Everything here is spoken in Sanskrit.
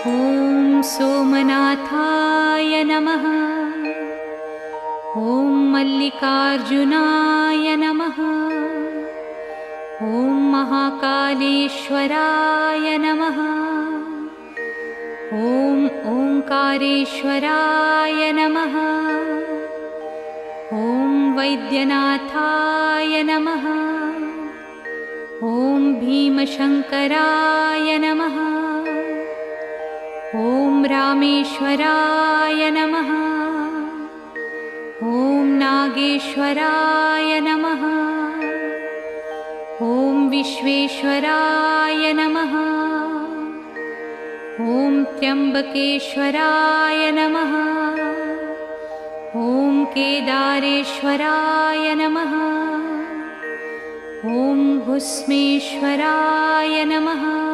ॐ सोमनाथाय नमः। ॐ मल्लिकार्जुनाय नमः। ॐ महाकालेश्वराय नमः। ॐ ओंकारेश्वराय नमः। ॐ वैद्यनाथाय नमः। ॐ भीमशंकराय नमः। ॐ रामेश्वराय नमः। ॐ नागेश्वराय नमः। ॐ विश्वेश्वराय नमः। ॐ त्र्यंबकेश्वराय नमः। ॐ केदारेश्वराय नमः। ॐ भुस्मेश्वराय नमः।